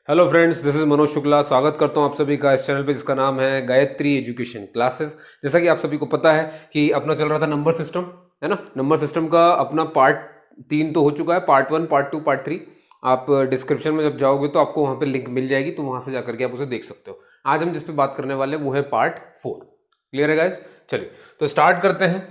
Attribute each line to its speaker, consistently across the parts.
Speaker 1: Hello friends, this is Manoj Shukla. स्वागत करता हूं आप सभी का इस चैनल पे जिसका नाम है गायत्री एजुकेशन क्लासेस। जैसा कि आप सभी को पता है कि अपना चल रहा था नंबर सिस्टम, है ना। नंबर सिस्टम का अपना पार्ट 3 तो हो चुका है, पार्ट 1, पार्ट 2, पार्ट 3। आप डिस्क्रिप्शन में जब जाओगे तो आपको वहाँ पे लिंक मिल जाएगी, तो वहाँ से जाकर के आप उसे देख सकते हो। आज हम जिस पे बात करने वाले हैं वो है पार्ट 4। क्लियर है गाइज? चलिए तो स्टार्ट करते हैं।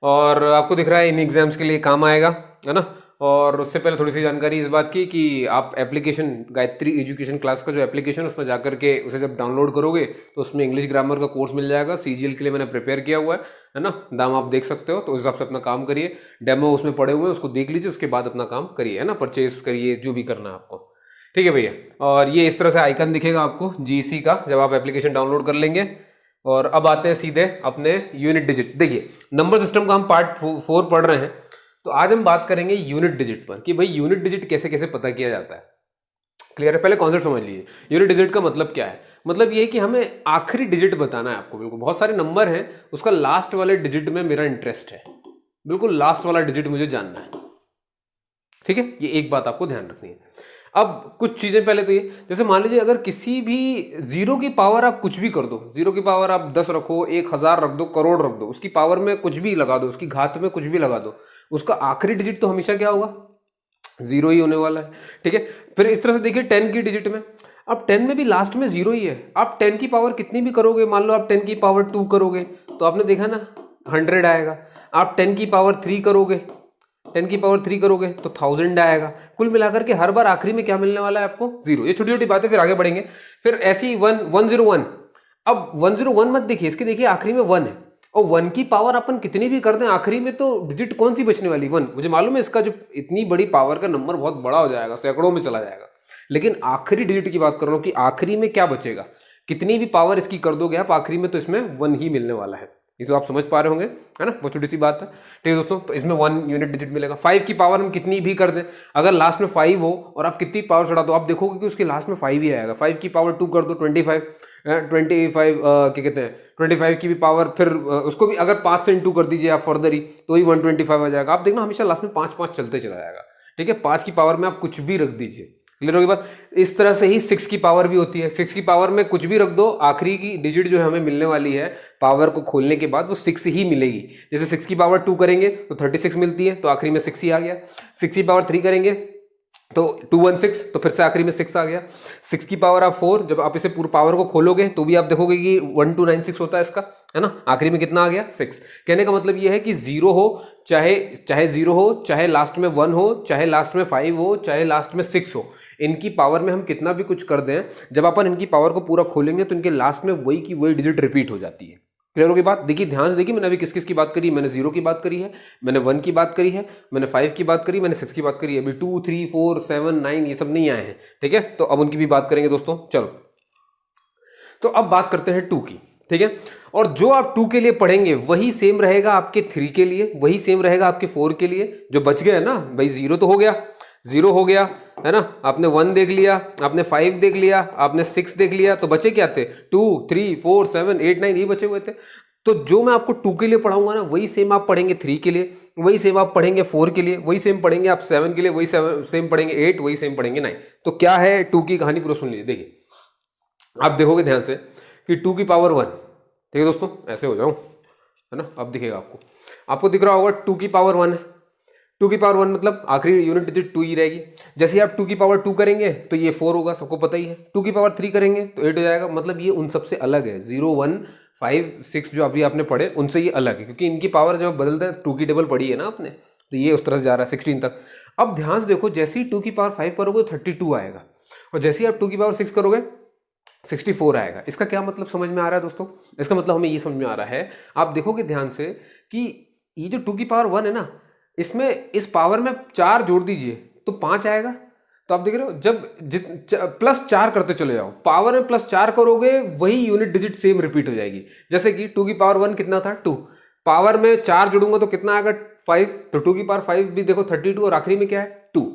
Speaker 1: और आपको दिख रहा है इन एग्जाम्स के लिए काम आएगा, है ना। और उससे पहले थोड़ी सी जानकारी इस बात की कि आप एप्लीकेशन गायत्री एजुकेशन क्लास का जो एप्लीकेशन उसमें जाकर के उसे जब डाउनलोड करोगे तो उसमें इंग्लिश ग्रामर का कोर्स मिल जाएगा। सीजीएल के लिए मैंने प्रिपेयर किया हुआ है ना। दाम आप देख सकते हो, तो उस हिसाब से अपना काम करिए। डेमो उसमें पड़े हुए हैं, उसको देख लीजिए, उसके बाद अपना काम करिए, है ना। परचेज करिए, जो भी करना है आपको। ठीक है भैया। और ये इस तरह से आइकन दिखेगा आपको जीसी का जब आप एप्लीकेशन डाउनलोड कर लेंगे। और अब आते हैं सीधे अपने यूनिट डिजिट। देखिए, नंबर सिस्टम का हम पार्ट 4 पढ़ रहे हैं, तो आज हम बात करेंगे यूनिट डिजिट पर कि भाई यूनिट डिजिट कैसे कैसे पता किया जाता है। क्लियर है? पहले कॉन्सेप्ट समझ लीजिए। यूनिट डिजिट का मतलब क्या है? मतलब ये है कि हमें आखिरी डिजिट बताना है आपको। बिल्कुल, बहुत सारे नंबर हैं, उसका लास्ट वाले डिजिट में मेरा इंटरेस्ट है। बिल्कुल लास्ट वाला डिजिट मुझे जानना है। ठीक है, ये एक बात आपको ध्यान रखनी है। अब कुछ चीजें पहले तो ये, जैसे मान लीजिए अगर किसी भी जीरो की पावर आप कुछ भी कर दो, जीरो की पावर आप 10 रखो, 1000 रख दो, करोड़ रख दो, उसकी पावर में कुछ भी लगा दो, उसकी घात में कुछ भी लगा दो, उसका आखिरी डिजिट तो हमेशा क्या होगा? जीरो ही होने वाला है। ठीक है। फिर इस तरह से देखिए 10 की डिजिट में, अब 10 में भी लास्ट में जीरो ही है। आप 10 की पावर कितनी भी करोगे, मान लो आप 10 की पावर 2 करोगे तो आपने देखा ना 100 आएगा। आप 10 की पावर 3 करोगे, 10 की पावर 3 करोगे तो 1000 आएगा। कुल मिलाकर के हर बार आखिरी में क्या मिलने वाला है आपको? जीरो। ये छोटी छोटी बातें, फिर आगे बढ़ेंगे। फिर ऐसी 101। अब 101 मत देखिए, इसके देखिए आखिरी में 1 है, और 1 की पावर अपन कितनी भी कर दें आखिरी में तो डिजिट कौन सी बचने वाली? 1। मुझे मालूम है इसका जो इतनी बड़ी पावर का नंबर बहुत बड़ा हो जाएगा, सैकड़ों में चला जाएगा, लेकिन आखिरी डिजिट की बात कर रहा हूं कि आखिरी में क्या बचेगा। कितनी भी पावर इसकी कर दोगे आप, आखिरी में तो इसमें 1 ही मिलने वाला है। ये तो आप समझ पा रहे होंगे, है ना। बहुत छोटी सी बात है। ठीक है दोस्तों, तो इसमें 1 यूनिट डिजिट मिलेगा। 5 की पावर हम कितनी भी कर दें, अगर लास्ट में 5 हो और आप कितनी पावर चढ़ा दो, आप देखोगे कि उसके लास्ट में 5 ही आएगा। 5 की पावर 2 कर दो, 25। 25 क्या कहते हैं, 25 की भी पावर, फिर उसको भी अगर 5 से इंटू कर दीजिए आप फर्दर ही, तो ही 125 आ जाएगा। आप देखना हमेशा लास्ट में 5 चलते चला जाएगा। ठीक है, 5 की पावर में आप कुछ भी रख दीजिए। क्लियर होगी बात? इस तरह से ही 6 की पावर भी होती है। 6 की पावर में कुछ भी रख दो, आखिरी की डिजिट जो हमें मिलने वाली है पावर को खोलने के बाद वो 6 ही मिलेगी। जैसे 6 की पावर 2 करेंगे तो 36 मिलती है, तो आखिरी में 6 ही आ गया। 6 की पावर 3 करेंगे तो 216, तो फिर से आखिरी में 6 आ गया। 6 की पावर आप 4, जब आप इसे पूरी पावर को खोलोगे तो भी आप देखोगे कि 1296 होता है इसका, है ना। आखिरी में कितना आ गया? 6। कहने का मतलब यह है कि जीरो हो, चाहे चाहे जीरो हो, चाहे लास्ट में 1 हो, चाहे लास्ट में 5 हो, चाहे लास्ट में 6 हो, इनकी पावर में हम कितना भी कुछ कर दें, जब अपन इनकी पावर को पूरा खोलेंगे तो इनके लास्ट में वही की वही डिजिट रिपीट हो जाती है। क्लियर होगी बात? देखिए, ध्यान से देखिए, मैंने अभी किस किस की बात करी। मैंने 0 की बात करी है, मैंने 1 की बात करी है, मैंने 5 की बात करी, मैंने 6 की बात करी है। अभी 2, 3, 4, 7, 9 ये सब नहीं आए हैं। ठीक है, तो अब उनकी भी बात करेंगे दोस्तों। चलो, तो अब बात करते हैं 2 की। ठीक है, और जो आप 2 के लिए पढ़ेंगे वही सेम रहेगा आपके 3 के लिए, वही सेम रहेगा आपके 4 के लिए। जो बच गए ना भाई, 0 तो हो गया, 0 हो गया, है ना। आपने 1 देख लिया, आपने 5 देख लिया, आपने 6 देख लिया, तो बचे क्या थे? 2, 3, 4, 7, 8, 9 ये बचे हुए थे। तो जो मैं आपको 2 के लिए पढ़ाऊंगा ना, वही सेम आप पढ़ेंगे 3 के लिए, वही सेम आप पढ़ेंगे 4 के लिए, वही सेम पढ़ेंगे आप 7 के लिए, वही सेम पढ़ेंगे 8, वही सेम पढ़ेंगे 9। तो क्या है 2 की कहानी, पूरा सुन लीजिए। देखिए, आप देखोगे ध्यान से कि 2 की पावर 1। ठीक है दोस्तों, ऐसे हो जाऊं, है ना। अब दिखेगा आपको, आपको दिख रहा होगा 2 की पावर 1 है। 2 की पावर 1 मतलब आखिरी यूनिट डिजिट 2 ही रहेगी। जैसे आप 2 की पावर 2 करेंगे तो ये 4 होगा, सबको पता ही है। 2 की पावर 3 करेंगे तो 8 हो जाएगा। मतलब ये उन सबसे अलग है। 0, 1, 5, 6 जो अभी आपने पढ़े उनसे ये अलग है, क्योंकि इनकी पावर जब बदलते हैं 2 की टेबल पढ़ी है ना आपने, तो ये उस तरह से जा रहा है 16 तक। अब ध्यान से देखो, जैसे ही 2 की पावर 5 करोगे तो 32 आएगा, और जैसे ही आप 2 की पावर 6 करोगे 64 आएगा। इसका क्या मतलब समझ में आ रहा है दोस्तों? इसका मतलब हमें ये समझ में आ रहा है, आप देखोगे ध्यान से कि ये जो 2 की पावर 1 है ना, इसमें इस पावर में 4 जोड़ दीजिए तो 5 आएगा। तो आप देख रहे हो, जब प्लस 4 करते चले जाओ, पावर में प्लस 4 करोगे वही यूनिट डिजिट सेम रिपीट हो जाएगी। जैसे कि 2 की पावर 1 कितना था? 2, पावर में 4 जोड़ूंगा तो कितना आएगा? 5। तो 2 की पावर 5 भी देखो 32, और आखिरी में क्या है? 2।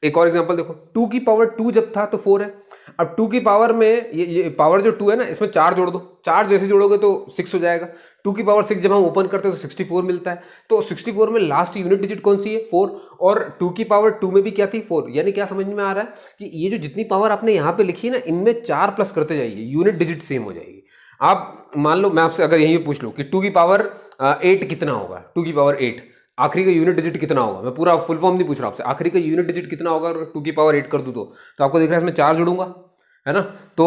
Speaker 1: एक और एग्जांपल देखो, 2 की पावर 2 जब था तो 4 है, अब 2 की पावर में ये पावर जो 2 है ना, इसमें 4 जोड़ दो, 4 जैसे जोड़ोगे तो 6 हो जाएगा। 2 की पावर 6 जब हम ओपन करते हैं तो 64 मिलता है। तो 64 में लास्ट यूनिट डिजिट कौन सी है? 4। और 2 की पावर 2 में भी क्या थी? 4। यानी क्या समझ में आ रहा है कि ये जो जितनी पावर आपने यहाँ पे लिखी है ना, इनमें 4 प्लस करते जाइए, यूनिट डिजिट सेम हो जाएगी। आप मान लो मैं आपसे अगर यही पूछ लूँ कि 2 की पावर 8 कितना होगा, 2 की पावर 8 आखिरी का यूनिट डिजिट कितना होगा, मैं पूरा फुल फॉर्म नहीं पूछ रहा आपसे, आखिरी का यूनिट डिजिट कितना होगा और 2 की पावर 8 कर दूँ तो आपको दिख रहा है इसमें 4 जोड़ूंगा, है ना, तो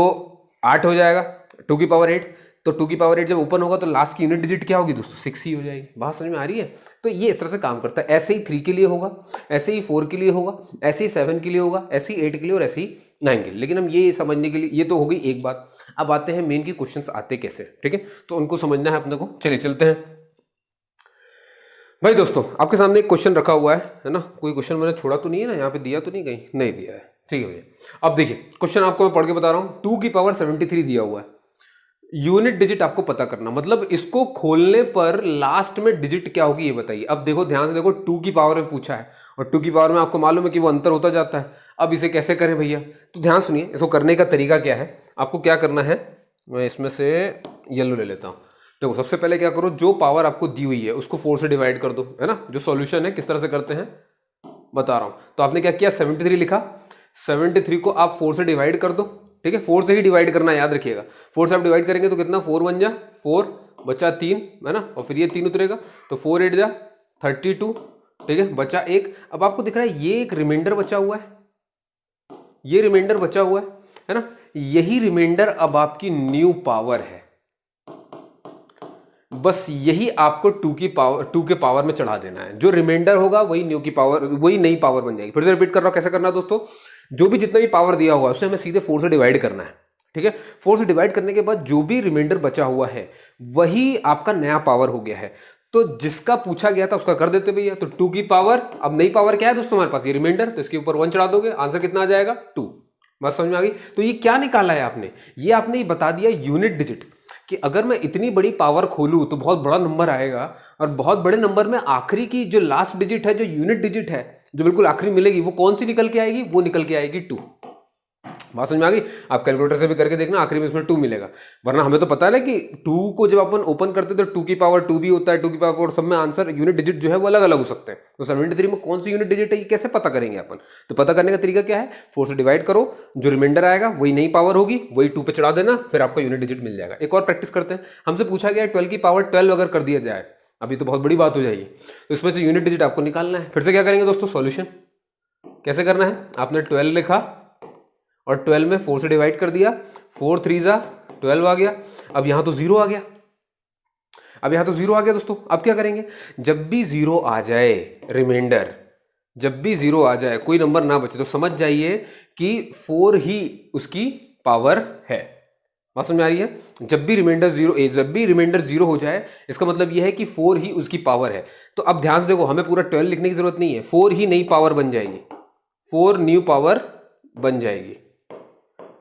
Speaker 1: 8 हो जाएगा 2 की पावर 8। तो 2 की पावर 8 जब ओपन होगा तो लास्ट की यूनिट डिजिट क्या होगी दोस्तों? 6 ही हो जाएगी। बात समझ में आ रही है? तो ये इस तरह से काम करता है। ऐसे ही 3 के लिए होगा, ऐसे ही 4 के लिए होगा, ऐसे ही 7 के लिए होगा, ऐसे ही 8 के लिए और ऐसे ही 9 के लिए। लेकिन हम ये समझने के लिए, ये तो हो गई एक बात। अब आते हैं मेन की क्वेश्चंस आते कैसे, ठीक है, तो उनको समझना है अपने को। चलिए चलते हैं भाई। दोस्तों आपके सामने एक क्वेश्चन रखा हुआ है ना, कोई क्वेश्चन मैंने छोड़ा तो नहीं है ना, यहाँ पे दिया तो नहीं, कहीं नहीं दिया है, ठीक है भैया। अब देखिए क्वेश्चन आपको मैं पढ़ के बता रहा हूँ। 2 की पावर 73 दिया हुआ है, यूनिट डिजिट आपको पता करना, मतलब इसको खोलने पर लास्ट में डिजिट क्या होगी ये बताइए। अब देखो ध्यान से देखो, 2 की पावर में पूछा है और 2 की पावर में आपको मालूम है कि वो अंतर होता जाता है। अब इसे कैसे करें भैया? तो ध्यान सुनिए, इसको करने का तरीका क्या है। आपको क्या करना है, मैं इसमें से येलो ले लेता हूँ। देखो सबसे पहले क्या करो, जो पावर आपको दी हुई है उसको 4 से डिवाइड कर दो, है ना। जो सॉल्यूशन है किस तरह से करते हैं बता रहा हूँ। तो आपने क्या किया, 73 लिखा, 73 को आप 4 से डिवाइड कर दो, ठीक है, 4 से ही डिवाइड करना याद रखिएगा। 4 से आप डिवाइड करेंगे तो कितना, 4 1 जा 4 बचा 3, है ना, और फिर ये 3 उतरेगा तो 4 8 जा 32, ठीक है, बचा 1। अब आपको दिख रहा है ये एक रिमाइंडर बचा हुआ है, ये रिमाइंडर बचा हुआ है ना, यही रिमाइंडर अब आपकी न्यू पावर है। बस यही आपको 2 के पावर में चढ़ा देना है। जो रिमाइंडर होगा वही न्यू की पावर, वही नई पावर बन जाएगी। फिर से रिपीट कर रहा हूं, कैसे करना है दोस्तों, जो भी जितना भी पावर दिया हुआ है उसे हमें सीधे 4 से डिवाइड करना है, ठीक है। 4 से डिवाइड करने के बाद जो भी रिमाइंडर बचा हुआ है वही आपका नया पावर हो गया है। तो जिसका पूछा गया था उसका कर देते भैया। तो 2 की पावर, अब नई पावर क्या है दोस्तों हमारे पास, ये रिमाइंडर, तो इसके ऊपर 1 चढ़ा दोगे, आंसर कितना आ जाएगा 2। बात समझ में आ गई? तो ये क्या निकाला है आपने, ये आपने बता दिया यूनिट डिजिट, कि अगर मैं इतनी बड़ी पावर खोलूं तो बहुत बड़ा नंबर आएगा, और बहुत बड़े नंबर में आखिरी की जो लास्ट डिजिट है, जो यूनिट डिजिट है, जो बिल्कुल आखिरी मिलेगी, वो कौन सी निकल के आएगी, वो निकल के आएगी 2। बात समझ में आ गई? आप कैलकुलेटर से भी करके देखना, आखिरी में इसमें 2 मिलेगा। वरना हमें तो पता है ना कि 2 को जब अपन ओपन करते हैं तो 2 की पावर 2 भी होता है, 2 की पावर 4, सब में आंसर यूनिट डिजिट जो है वो अलग अलग हो सकते हैं। तो 73 में कौन सी यूनिट डिजिट है ये कैसे पता करेंगे अपन? तो पता करने का तरीका क्या है, 4 से डिवाइड करो, जो रिमाइंडर आएगा वही नई पावर होगी, वही 2 पे चढ़ा देना, फिर आपका यूनिट डिजिट मिल जाएगा। एक और प्रैक्टिस करते हैं। हमसे पूछा गया 12 की पावर 12 अगर कर दिया जाए, अभी तो बहुत बड़ी बात हो जाएगी, तो इसमें से यूनिट डिजिट आपको निकालना है। फिर से क्या करेंगे दोस्तों, सॉल्यूशन कैसे करना है। आपने 12 लिखा और 12 में 4 से डिवाइड कर दिया, 4 3 जा 12 आ गया। अब यहां तो 0 आ गया, अब यहां तो 0 आ गया दोस्तों। अब क्या करेंगे, जब भी 0 आ जाए रिमाइंडर, जब भी 0 आ जाए, कोई नंबर ना बचे, तो समझ जाइए कि 4 ही उसकी पावर है। बात समझ में आ रही है? जब भी रिमाइंडर 0 हो जाए, इसका मतलब यह है कि 4 ही उसकी पावर है। तो अब ध्यान से देखो, हमें पूरा 12 लिखने की जरूरत नहीं है, 4 ही नई पावर बन जाएगी, 4 न्यू पावर बन जाएगी।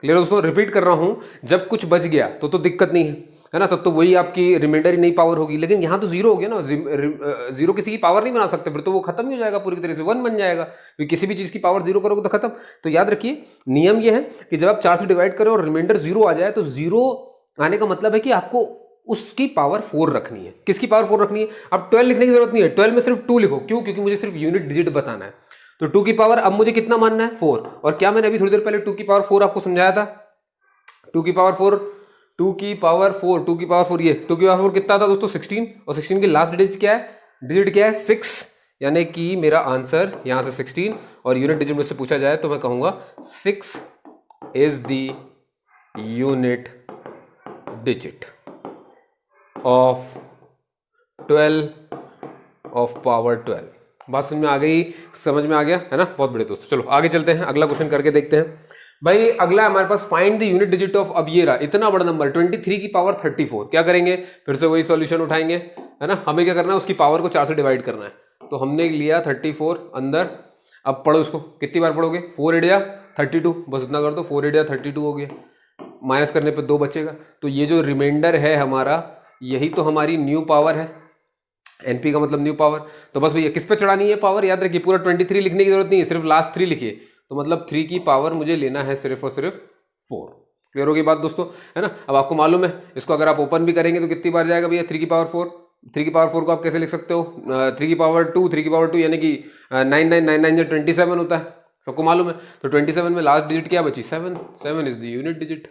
Speaker 1: क्लियर दोस्तों? रिपीट कर रहा हूं, जब कुछ बच गया तो दिक्कत नहीं है ना, तब तो वही आपकी रिमाइंडर ही नई पावर होगी। लेकिन यहां तो 0 हो गया ना, 0 किसी की पावर नहीं बना सकते, फिर तो वो खत्म ही हो जाएगा, पूरी तरह से 1 बन जाएगा। क्योंकि किसी भी चीज की पावर 0 करोगे तो खत्म। तो याद रखिए, नियम ये है कि जब आप 4 से डिवाइड करें और रिमाइंडर 0 आ जाए, तो 0 आने का मतलब है कि आपको उसकी पावर 4 रखनी है। किसकी पावर 4 रखनी है? अब 12 लिखने की जरूरत नहीं है, 12 में सिर्फ 2 लिखो। क्यों? क्योंकि मुझे सिर्फ यूनिट डिजिट बताना है। तो 2 की पावर अब मुझे कितना मानना है, 4। और क्या मैंने अभी थोड़ी देर पहले 2 की पावर 4 आपको समझाया था, 2 की पावर 4, 2 की पावर 4, 2 की पावर 4, ये 2 की पावर 4 कितना था दोस्तों, 16। और 16 की लास्ट डिजिट क्या है, 6, यानी कि मेरा आंसर यहां से 16। और यूनिट डिजिट मुझसे पूछा जाए तो मैं कहूंगा 6 is the unit digit of 12 of power 12। बात समझ में आ गई? समझ में आ गया है ना? बहुत बड़े दोस्तों, चलो आगे चलते हैं, अगला क्वेश्चन करके देखते हैं भाई। अगला हमारे पास find the unit digit of, अब ये रहा इतना बड़ा नंबर 23 की पावर 34। क्या करेंगे, फिर से वही सॉल्यूशन उठाएंगे, है ना। हमें क्या करना है, उसकी पावर को 4 से डिवाइड करना है। तो हमने लिया 34 अंदर, अब पढ़ो उसको, कितनी बार पढ़ोगे, 4 8 या 32, बस इतना कर दो, 4 8 या 32 हो गया। माइनस करने पर 2 बचेगा। तो ये जो रिमाइंडर है हमारा, यही तो हमारी न्यू पावर है। एनपी का मतलब न्यू पावर। तो बस भैया किस पे चढ़ानी है पावर, याद रखिए, पूरा 23 लिखने की जरूरत नहीं है, सिर्फ लास्ट 3 लिखिए। तो मतलब 3 की पावर मुझे लेना है सिर्फ और सिर्फ 4। क्लियर होगी बात दोस्तों, है ना। अब आपको मालूम है इसको अगर आप ओपन भी करेंगे तो कितनी बार जाएगा भैया, 3 की पावर 4। 3 की पावर 4 को आप कैसे लिख सकते हो, 3 की पावर 2, 3 की पावर 2 यानी कि 9999 जो 27 होता है, सबको मालूम है। तो 27 में लास्ट डिजिट क्या बची, 7। 7 is the unit digit,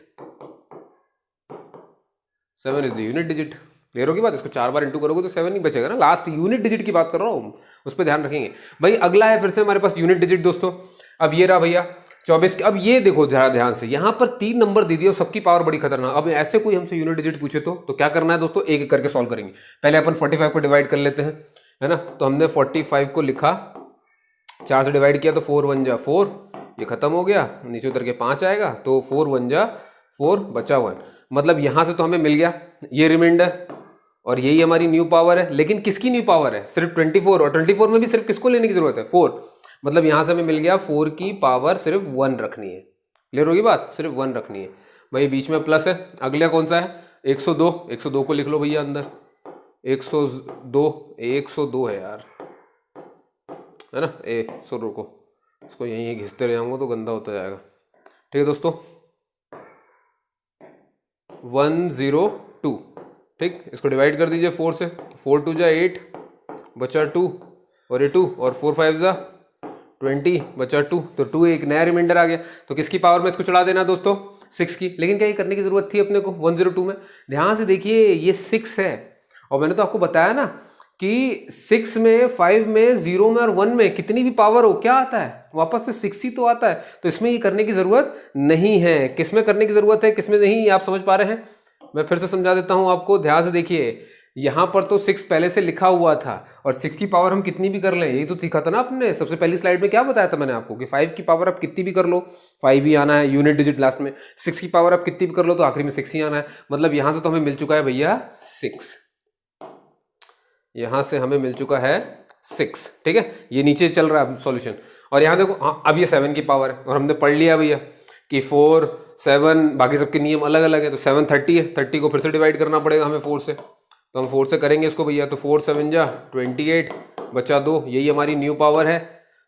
Speaker 1: 7 is the unit digit. Clear होगी बात, इसको 4 बार इंटू करोगे तो 7 ही बचेगा ना, लास्ट यूनिट डिजिट की बात कर रहा हूँ, उस पर ध्यान रखेंगे भाई। अगला है फिर से हमारे पास यूनिट डिजिट दोस्तों। अब ये रहा भैया 24। अब ये देखो जरा ध्यान से, यहाँ पर 3 नंबर दे दिए और सबकी पावर बड़ी खतरनाक। अब ऐसे कोई हमसे यूनिट डिजिट पूछे तो क्या करना है दोस्तों, एक एक करके सॉल्व करेंगे। पहले अपन 45 को डिवाइड कर लेते हैं, है ना। तो हमने 45 को लिखा, 4 से डिवाइड किया तो 4 1 जा 4, ये खत्म हो गया, नीचे उतर के 5 आएगा तो 4 1 जा 4, बचा 1। मतलब यहाँ से तो हमें मिल गया ये रिमाइंडर, और यही हमारी न्यू पावर है। लेकिन किसकी न्यू पावर है, सिर्फ 24, और 24 में भी सिर्फ किसको लेने की जरूरत है, 4। मतलब यहां से हमें मिल गया 4 की पावर सिर्फ 1 रखनी है। क्लियर होगी बात, सिर्फ 1 रखनी है भाई, बीच में प्लस है। अगला कौन सा है, 102। 102 को लिख लो भैया अंदर, 102 है यार, है ना। सो रुको, इसको यहीं घिसते रह जाऊंगा तो गंदा होता जाएगा। ठीक है दोस्तों, 102। ठीक, इसको डिवाइड कर दीजिए 4 से, 4 2 जा 8, बचा 2, और ये 2, और 4 5 जा 20, बचा 2, तो 2 एक नया रिमाइंडर आ गया। तो किसकी पावर में इसको चढ़ा देना दोस्तों, 6 की। लेकिन क्या ये करने की जरूरत थी अपने को 102 में, ध्यान से देखिए ये 6 है, और मैंने तो आपको बताया ना कि 6 में, 5 में, 0 में और 1 में कितनी भी पावर हो क्या आता है, वापस से 6 ही तो आता है। तो इसमें ये करने की जरूरत नहीं है। किसमें करने की जरूरत है, किसमें नहीं, आप समझ पा रहे हैं। मैं फिर से समझा देता हूं आपको, ध्यान से देखिए। यहां पर तो 6 पहले से लिखा हुआ था, और 6 की पावर हम कितनी भी कर लें, यही तो सीखा था ना आपने सबसे पहली स्लाइड में। क्या बताया था मैंने आपको कि 5 की पावर आप कितनी भी कर लो, 5 ही आना है, यूनिट डिजिट लास्ट में। 6 की पावर आप कितनी भी कर लो तो आखिरी में 6 ही आना है। मतलब यहां से तो हमें मिल चुका है भैया 6, यहां से हमें मिल चुका है 6। ठीक है, ये नीचे चल रहा है सॉल्यूशन। और यहां देखो, हाँ अब ये 7 की पावर है, और हमने पढ़ लिया भैया कि 4 7 बाकी सबके नियम अलग अलग है। तो 7 30 है, 30 को फिर से डिवाइड करना पड़ेगा हमें 4 से, तो हम 4 से करेंगे इसको भैया। तो 4 7 जा 28, बचा 2, यही हमारी न्यू पावर है।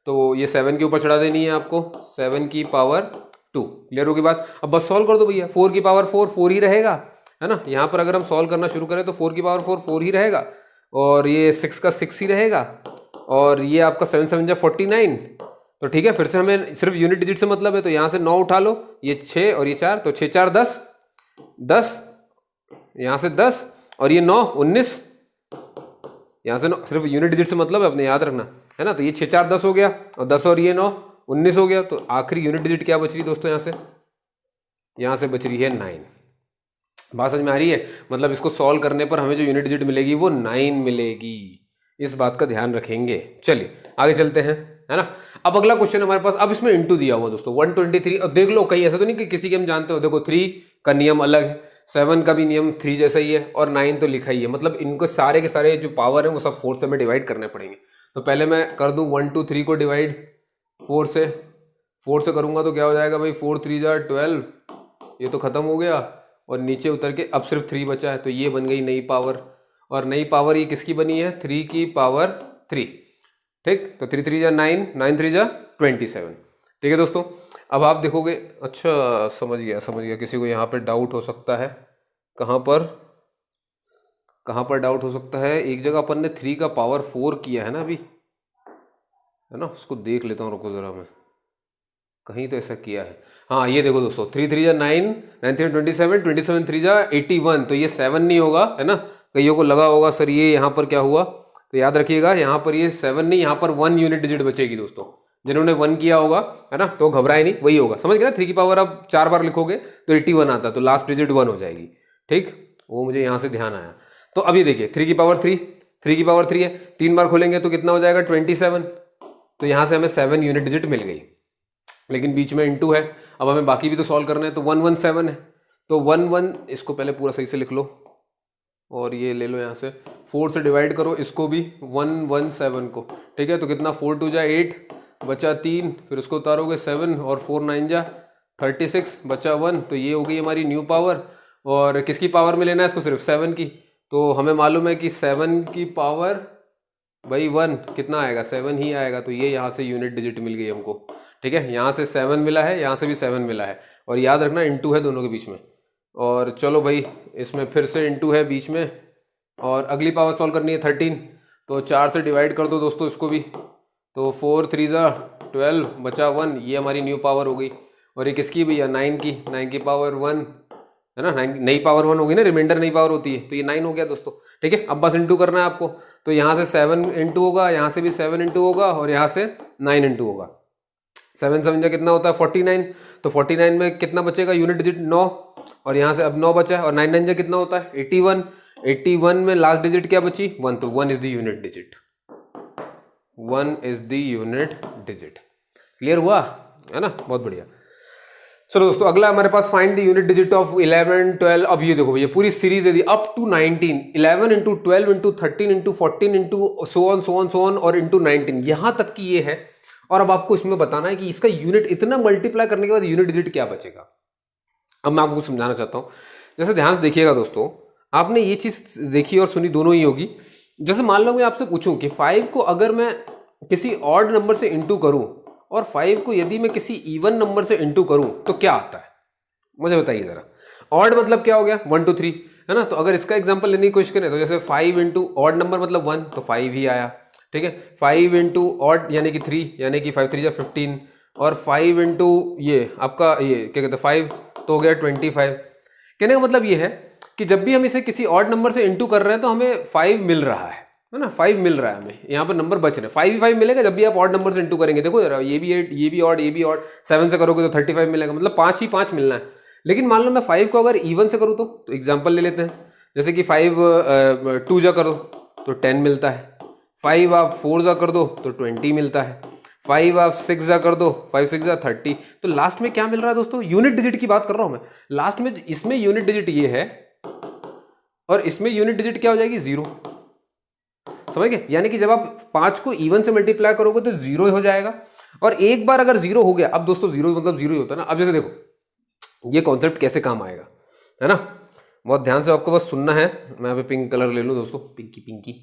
Speaker 1: तो ये 7 के ऊपर चढ़ा देनी है आपको, 7 की पावर 2। क्लियर होगी बात। अब बस सॉल्व कर दो भैया, 4 की पावर 4 4 ही रहेगा, है ना। यहाँ पर अगर हम सॉल्व करना शुरू करें तो 4 की पावर 4 4 ही रहेगा, और ये 6 का 6 ही रहेगा, और ये आपका 7 7 जा 49। तो ठीक है, फिर से हमें सिर्फ यूनिट डिजिट से मतलब है, तो यहाँ से 9 उठा लो, ये 6 और ये 4, तो 6 4 10, 10 यहाँ से 10, और ये 9 19, यहाँ से 9, सिर्फ यूनिट डिजिट से मतलब है, अपने याद रखना, है ना। तो ये 6 4 10 हो गया, और 10 और ये 9 19 हो गया। तो आखिरी यूनिट डिजिट क्या बच रही दोस्तों, यहाँ से बच रही है 9। बात समझ में आ रही है। मतलब इसको सॉल्व करने पर हमें जो यूनिट डिजिट मिलेगी वो 9 मिलेगी, इस बात का ध्यान रखेंगे। चलिए आगे चलते हैं, है ना। अब अगला क्वेश्चन हमारे पास, अब इसमें इंटू दिया हुआ दोस्तों 123। अब देख लो, कहीं ऐसा तो नहीं कि किसी के हम जानते हो, देखो 3 का नियम अलग है, 7 का भी नियम 3 जैसा ही है, और 9 तो लिखा ही है। मतलब इनको सारे के सारे जो पावर है वो सब 4 से हमें डिवाइड करने पड़ेंगे। तो पहले मैं कर दूं 1 2 3 को डिवाइड 4 से, 4 से करूंगा तो क्या हो जाएगा भाई, 4 3 जा 12, ये तो खत्म हो गया, और नीचे उतर के अब सिर्फ 3 बचा है, तो ये बन गई नई पावर। और नई पावर ये किसकी बनी है, 3 की पावर 3। ठीक, तो 3 3 जा 9, 9 3 जा 27। ठीक है दोस्तों, अब आप देखोगे, अच्छा समझ गया। किसी को यहाँ पे डाउट हो सकता है, कहाँ पर डाउट हो सकता है। एक जगह अपन ने 3 का पावर 4 किया है ना अभी, है ना, उसको देख लेता हूँ, रुको जरा, मैं कहीं तो ऐसा किया है। हाँ ये देखो दोस्तों, 3 3 जा 9, 9 3 27, 27 3 जा 81, तो ये 7 नहीं होगा, है ना। कईयों को लगा होगा सर ये यहाँ पर क्या हुआ, तो याद रखिएगा यहाँ पर ये 7 नहीं, यहाँ पर 1 यूनिट डिजिट बचेगी दोस्तों। जिन्होंने 1 किया होगा, है ना, तो घबराए नहीं, वही होगा, समझ गए ना। 3 की पावर आप 4 बार लिखोगे तो 81 आता, तो लास्ट डिजिट 1 हो जाएगी। ठीक, वो मुझे यहाँ से ध्यान आया। तो अभी देखिए 3 की पावर 3, 3 की पावर 3 है, 3 बार खोलेंगे तो कितना हो जाएगा 27। तो यहाँ से हमें 7 यूनिट डिजिट मिल गई, लेकिन बीच में इंटू है। अब हमें बाकी भी तो सॉल्व करना है, तो 117 है, तो 1 इसको पहले पूरा सही से लिख लो, और ये ले लो यहाँ से 4 से डिवाइड करो इसको भी 117 को। ठीक है, तो कितना 4 2 जा 8, बचा 3, फिर उसको उतारोगे 7, और 4 9 जा 36, बचा 1। तो ये हो गई हमारी न्यू पावर। और किसकी पावर में लेना है इसको, सिर्फ 7 की। तो हमें मालूम है कि 7 की पावर भाई 1 कितना आएगा, 7 ही आएगा। तो ये यहाँ से यूनिट डिजिट मिल गई हमको। ठीक है, यहाँ से 7 मिला है, यहाँ से भी 7 मिला है। और याद रखना इंटू है दोनों के बीच में। और चलो भाई इसमें फिर से इंटू है बीच में, और अगली पावर सॉल्व करनी है 13, तो 4 से डिवाइड कर दो दोस्तों इसको भी, तो 4 3 12 बचा 1, ये हमारी न्यू पावर हो गई। और ये किसकी भैया, 9 की पावर 1 है ना, 9 नई पावर 1 होगी ना, रिमाइंडर नई पावर होती है, तो ये 9 हो गया दोस्तों। ठीक है, अब बस इंटू करना है आपको, तो यहाँ से 7 इंटू होगा, यहाँ से भी 7 इंटू होगा, और यहाँ से 9 इंटू होगा। 7 7 कितना होता है 49, तो 49 में कितना बचेगा यूनिट डिजिट 9, और यहाँ से अब 9 बचा है, और 9 9 कितना होता है 81, 81 में लास्ट डिजिट क्या बची 1, तो 1 is the unit digit, 1 is the unit digit. Clear हुआ है ना, बहुत बढ़िया। चलो दोस्तों अगला हमारे पास find the unit digit of 11 12। अब ये देखो भैया पूरी सीरीज है the up to 19, 11 into 12 into 13 into 14 into so on और इंटू 19, यहां तक की ये है। और अब आपको इसमें बताना है कि इसका यूनिट इतना मल्टीप्लाई करने के बाद यूनिट डिजिट क्या बचेगा। अब मैं आपको समझाना चाहता हूं, जैसे ध्यान से देखिएगा दोस्तों, आपने ये चीज देखी और सुनी दोनों ही होगी। जैसे मान लो मैं आपसे पूछूं कि 5 को अगर मैं किसी ऑड नंबर से इंटू करूं और 5 को यदि मैं किसी इवन नंबर से इंटू करूं तो क्या आता है, मुझे बताइए जरा। ऑड मतलब क्या हो गया 1 2 3 है ना, तो अगर इसका एग्जांपल लेने की कोशिश करें तो जैसे 5 इंटू ऑड नंबर मतलब 1, तो 5 ही आया। ठीक है, 5 इंटू ऑड यानी कि 3, यानी कि 5 3 15, और 5 इंटू ये आपका ये क्या कहते हैं 5, तो हो गया 25। कहने का मतलब ये है कि जब भी हम इसे किसी ऑड नंबर से इंटू कर रहे हैं तो हमें 5 मिल रहा है ना, 5 मिल रहा है हमें, यहाँ पर नंबर बच रहे हैं, 5 ही 5 मिलेगा जब भी आप ऑड नंबर से इंटू करेंगे। देखो जरा, ये भी 8, ये भी ऑड, ये भी ऑड, 7 से करोगे तो 35 मिलेगा, मतलब 5 ही 5 मिलना है। लेकिन मान लो मैं 5 को अगर इवन से करूँ तो एग्जाम्पल ले लेते हैं, जैसे कि 5 2 जा करो तो 10 मिलता है, 5 आप 4 जा कर दो तो 20 मिलता है, 5 आप 6 जा कर दो, 5 6 जा 30। तो लास्ट में क्या मिल रहा है दोस्तों, यूनिट डिजिट की बात कर रहा हूं मैं। लास्ट में इसमें यूनिट डिजिट ये है और इसमें यूनिट डिजिट क्या हो जाएगी 0, समझ गए। यानी कि जब आप 5 को इवन से मल्टीप्लाई करोगे तो 0 हो जाएगा, और एक बार अगर 0 हो गया, अब दोस्तों 0 मतलब 0 ही होता है ना। अब जैसे देखो ये कॉन्सेप्ट कैसे काम आएगा, है ना, बहुत ध्यान से आपको बस सुनना है। मैं यहाँ पे पिंक कलर ले लूँ दोस्तों, पिंकी पिंकी।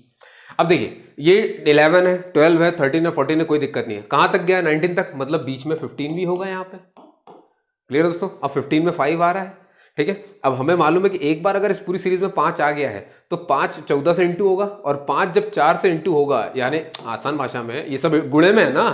Speaker 1: अब देखिए ये 11 है, 12 है, 13 है, 14 है, कोई दिक्कत नहीं है। कहाँ तक गया 19 तक, मतलब बीच में 15 भी होगा यहाँ पे। क्लियर है दोस्तों, अब 15 में 5 आ रहा है। ठीक है, अब हमें मालूम है कि एक बार अगर इस पूरी सीरीज में 5 आ गया है तो 5 14 से इंटू होगा, और 5 जब 4 से इंटू होगा, यानी आसान भाषा में ये सब गुणे में है ना,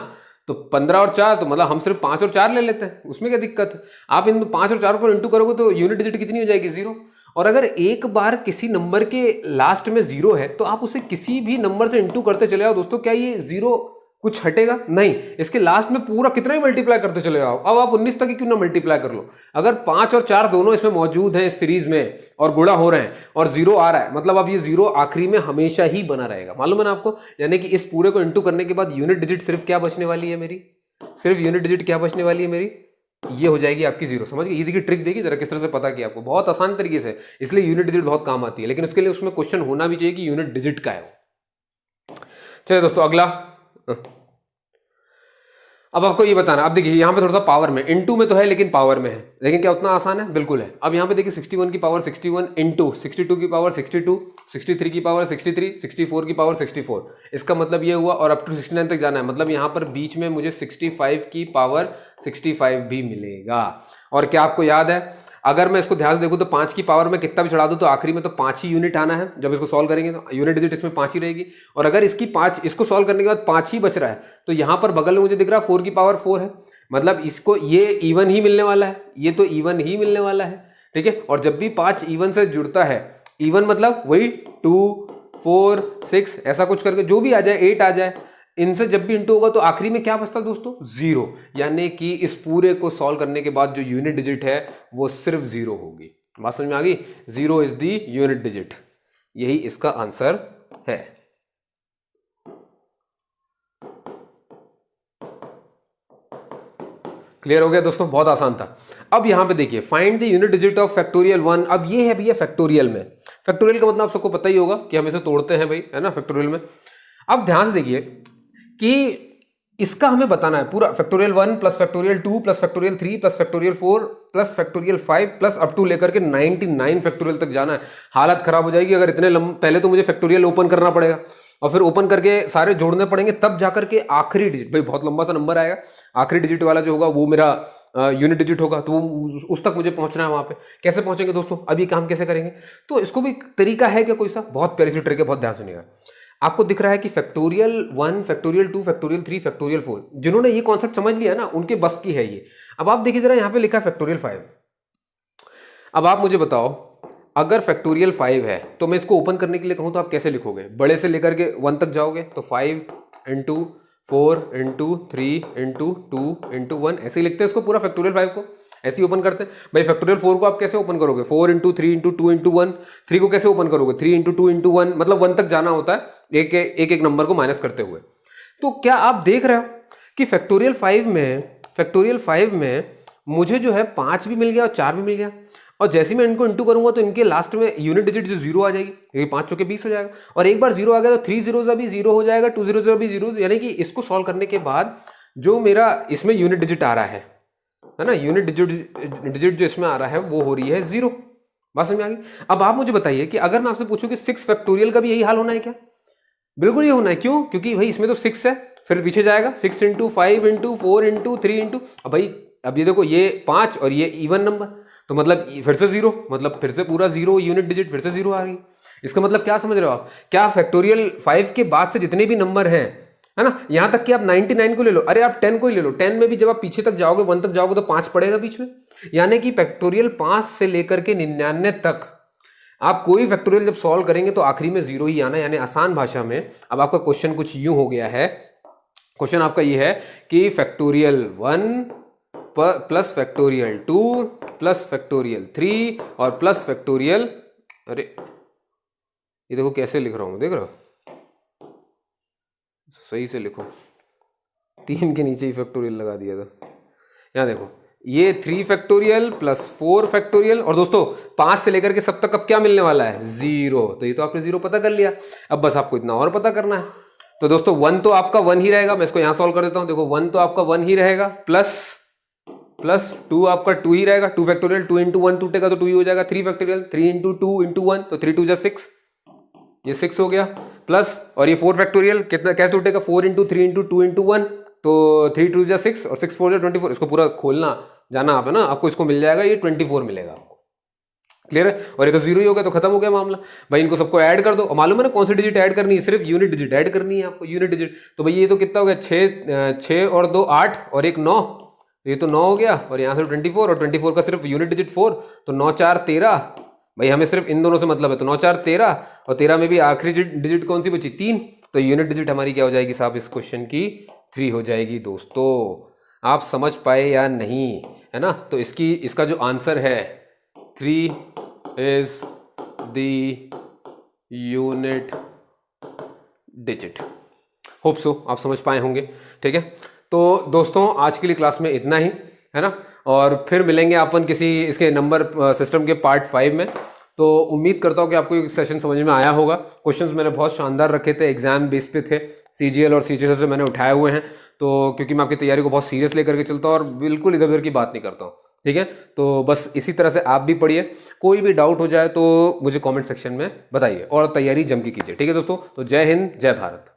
Speaker 1: तो 15 और 4, तो मतलब हम सिर्फ 5 और 4 ले लेते हैं, उसमें क्या दिक्कत है। आप इन 5 और 4 को इंटू करोगे तो यूनिट डिजिट कितनी हो जाएगी 0। और अगर एक बार किसी नंबर के लास्ट में 0 है तो आप उसे किसी भी नंबर से इंटू करते चले आओ दोस्तों, क्या ये 0 कुछ हटेगा नहीं, इसके लास्ट में पूरा कितना ही मल्टीप्लाई करते चले आओ। अब आप 19 तक ही क्यों ना मल्टीप्लाई कर लो, अगर 5 और 4 दोनों इसमें मौजूद हैं इस सीरीज में और गुणा हो रहे हैं और 0 आ रहा है, मतलब अब ये 0 आखिरी में हमेशा ही बना रहेगा, मालूम है ना आपको। यानी कि इस पूरे को इंटू करने के बाद यूनिट डिजिट सिर्फ क्या बचने वाली है मेरी, सिर्फ यूनिट डिजिट क्या बचने वाली है मेरी, ये हो जाएगी आपकी 0। समझ गए, ये देखिए ट्रिक देखिए जरा किस तरह से पता किया आपको, बहुत आसान तरीके से। इसलिए यूनिट डिजिट बहुत काम आती है, लेकिन उसके लिए उसमें क्वेश्चन होना भी चाहिए कि यूनिट डिजिट का है। चलिए दोस्तों अगला, अब आपको ये बताना। अब देखिए यहाँ पे थोड़ा सा पावर में, इनटू में तो है लेकिन पावर में है, लेकिन क्या उतना आसान है, बिल्कुल है। अब यहाँ पे देखिए 61 की पावर 61 इंटू 62 की पावर 62, 63 की पावर 63, 64 की पावर 64। इसका मतलब ये हुआ, और अप टू 69 तक जाना है, मतलब यहाँ पर बीच में मुझे 65 की पावर 65 भी मिलेगा। और क्या आपको याद है, अगर मैं इसको ध्यान से देखूं तो 5 की पावर में कितना भी चढ़ा दूं तो आखिरी में तो 5 ही यूनिट आना है। जब इसको सॉल्व करेंगे तो यूनिट डिजिट इसमें 5 ही रहेगी। और अगर इसकी 5, इसको सॉल्व करने के बाद 5 ही बच रहा है, तो यहां पर बगल में मुझे दिख रहा है 4 की पावर 4 है, मतलब इसको ये इवन ही मिलने वाला है, ये तो इवन ही मिलने वाला है। ठीक है, और जब भी 5 इवन से जुड़ता है, इवन मतलब वही 2 4 6 ऐसा कुछ करके जो भी आ जाए, 8 आ जाए, इनसे जब भी इंटू होगा तो आखिरी में क्या बचता दोस्तों 0। यानी कि इस पूरे को सॉल्व करने के बाद जो यूनिट डिजिट है वो सिर्फ 0 होगी। बात समझ में आ गई, 0 इज द यूनिट डिजिट, यही इसका आंसर है। क्लियर हो गया दोस्तों, बहुत आसान था। अब यहां पे देखिए find the unit digit of factorial 1। अब ये है भैया फैक्टोरियल में, फैक्टोरियल का मतलब आप सबको पता ही होगा कि हम इसे तोड़ते हैं भाई, है ना, फैक्टोरियल में। अब ध्यान से देखिए कि इसका हमें बताना है पूरा, factorial 1 plus factorial 2 plus factorial 3 plus factorial 4 plus factorial 5 plus up to लेकर के 99 फैक्टोरियल तक जाना है। हालत खराब हो जाएगी अगर इतने पहले तो मुझे फैक्टोरियल ओपन करना पड़ेगा और फिर ओपन करके सारे जोड़ने पड़ेंगे, तब जाकर के आखिरी डिजिट, भाई बहुत लंबा सा नंबर आएगा, आखिरी डिजिट वाला जो होगा वो मेरा यूनिट डिजिट होगा, तो उस तक मुझे पहुंचना है। वहां पे कैसे पहुंचेंगे दोस्तों, अभी काम कैसे करेंगे, तो इसको भी तरीका है क्या कोई सा, बहुत प्यारी सी ट्रिक है, बहुत ध्यान सुनिएगा। आपको दिख रहा है कि फैक्टोरियल 1, फैक्टोरियल 2, फैक्टोरियल 3, फैक्टोरियल 4, जिन्होंने ये कॉन्सेप्ट समझ लिया ना उनके बस की है ये। अब आप देखिए जरा, यहाँ पे लिखा है फैक्टोरियल 5। अब आप मुझे बताओ, अगर फैक्टोरियल 5 है तो मैं इसको ओपन करने के लिए कहूँ तो आप कैसे लिखोगे, बड़े से लेकर के 1 तक जाओगे तो 5 इंटू 4 इंटू 3 इंटू 2 इंटू 1, ऐसे ही लिखते हैं इसको पूरा फैक्टोरियल 5 को, ऐसे ही ओपन करते हैं। भाई फैक्टोरियल 4 को आप कैसे ओपन करोगे, 4 इंटू 3 इंटू 2 इंटू 1, 3 को कैसे ओपन करोगे, 3 इंटू 2 इंटू 1, मतलब 1 तक जाना होता है एक नंबर को माइनस करते हुए। तो क्या आप देख रहे हो कि फैक्टोरियल 5 में मुझे जो है 5 भी मिल गया और 4 भी मिल गया, और जैसे ही मैं इनको इंटू करूंगा तो इनके लास्ट में यूनिट डिजिट जो 0 आ जाएगी, क्योंकि 5 चौके 20 हो जाएगा, और एक बार 0 आ गया तो 3 जीरोज़ अभी 0 हो जाएगा, 2 जीरोज़ अभी 0, यानी कि इसको सॉल्व करने के बाद जो मेरा इसमें यूनिट डिजिट आ रहा है ना, यूनिट डिजिट जो इसमें आ रहा है वो हो रही है 0। बात समझ में आ गई। अब आप मुझे बताइए कि अगर मैं आपसे पूछूं कि 6 फैक्टोरियल का भी यही हाल होना है क्या, बिल्कुल ये होना है। क्यों, क्योंकि भाई इसमें तो 6 है, फिर पीछे जाएगा 6 इंटू 5 इंटू 4 इंटू 3 इंटू, अब भाई अब ये देखो ये 5 और ये इवन नंबर, तो मतलब फिर से 0, मतलब फिर से पूरा 0 यूनिट डिजिट फिर से 0 आ रही। इसका मतलब क्या समझ रहे हो आप, क्या फैक्टोरियल 5 के बाद से जितने भी नंबर हैं, है ना, यहां तक कि आप 99 को ले लो, अरे आप 10 को ही ले लो, 10 में भी जब आप पीछे तक जाओगे 1 तक जाओगे तो 5 पड़ेगा बीच में, यानी कि फैक्टोरियल 5 से लेकर के 99 तक आप कोई फैक्टोरियल जब सॉल्व करेंगे तो आखिरी में 0 ही आना, यानी आसान भाषा में अब आपका क्वेश्चन कुछ यूं हो गया है। क्वेश्चन आपका ये है कि factorial 1 plus factorial 2 plus factorial 3 और प्लस फैक्टोरियल, अरे ये देखो कैसे लिख रहा हूं, देख रहे हो, सही से लिखो, 3 के नीचे ही फैक्टोरियल लगा दिया था। यहाँ देखो ये 3 फैक्टोरियल प्लस 4 फैक्टोरियल, और दोस्तों 5 से लेकर के सब तक अब क्या मिलने वाला है, 0। तो ये तो आपने 0 पता कर लिया, अब बस आपको इतना और पता करना है। तो दोस्तों 1 तो आपका 1 ही रहेगा, मैं इसको यहाँ सॉल्व कर देता हूँ। देखो 1 तो आपका 1 ही रहेगा, प्लस 2 आपका 2 ही रहेगा, 2 फैक्टोरियल 2 इंटू 1 टूटेगा तो 2 ही हो जाएगा, 3 फैक्टोरियल 3 इंटू 2 इंटू 1 तो 3 2 जा 6, ये 6 हो गया, प्लस और ये 4 फैक्टोरियल कितना क्या टूटेगा, 4 इंटू 3 इंटू 2 इंटू 1 तो 3 2 जा 6 और 6 4 जा 24, इसको पूरा खोलना जाना आप है ना, आपको इसको मिल जाएगा, ये 24 मिलेगा आपको, क्लियर है। और ये तो 0 ही हो गया तो खत्म हो गया मामला। भाई इनको सबको ऐड कर दो, और मालूम है ना कौन सी डिजिट ऐड करनी है, सिर्फ यूनिट डिजिट ऐड करनी है आपको, यूनिट डिजिट। तो भाई ये तो कितना हो गया, 6 और 2 8 और 1 9, ये तो 9 हो गया, और यहाँ से 24 और 24 का सिर्फ यूनिट डिजिट 4, तो 9 4 13। भाई हमें सिर्फ इन दोनों से मतलब है, तो 9 4 13 और 13 में भी आखिरी डिजिट कौन सी बची, 3, तो यूनिट डिजिट हमारी क्या हो जाएगी साहब, इस क्वेश्चन की 3 हो जाएगी। दोस्तों आप समझ पाए या नहीं, है ना। तो इसका जो आंसर है 3 is the unit digit. Hope so आप समझ पाए होंगे, ठीक है। तो दोस्तों आज के लिए क्लास में इतना ही, है ना, और फिर मिलेंगे अपन किसी इसके नंबर सिस्टम के पार्ट 5 में। तो उम्मीद करता हूँ कि आपको ये सेशन समझ में आया होगा। क्वेश्चंस मैंने बहुत शानदार रखे थे, एग्जाम बेस पे थे, सीजीएल और सीजीएल से मैंने उठाए हुए हैं, तो क्योंकि मैं आपकी तैयारी को बहुत सीरियस लेकर के चलता हूँ और बिल्कुल इधर उधर की बात नहीं करता हूँ, ठीक है। तो बस इसी तरह से आप भी पढ़िए, कोई भी डाउट हो जाए तो मुझे कमेंट सेक्शन में बताइए और तैयारी जम के कीजिए, ठीक है दोस्तों। तो जय हिंद, जय भारत।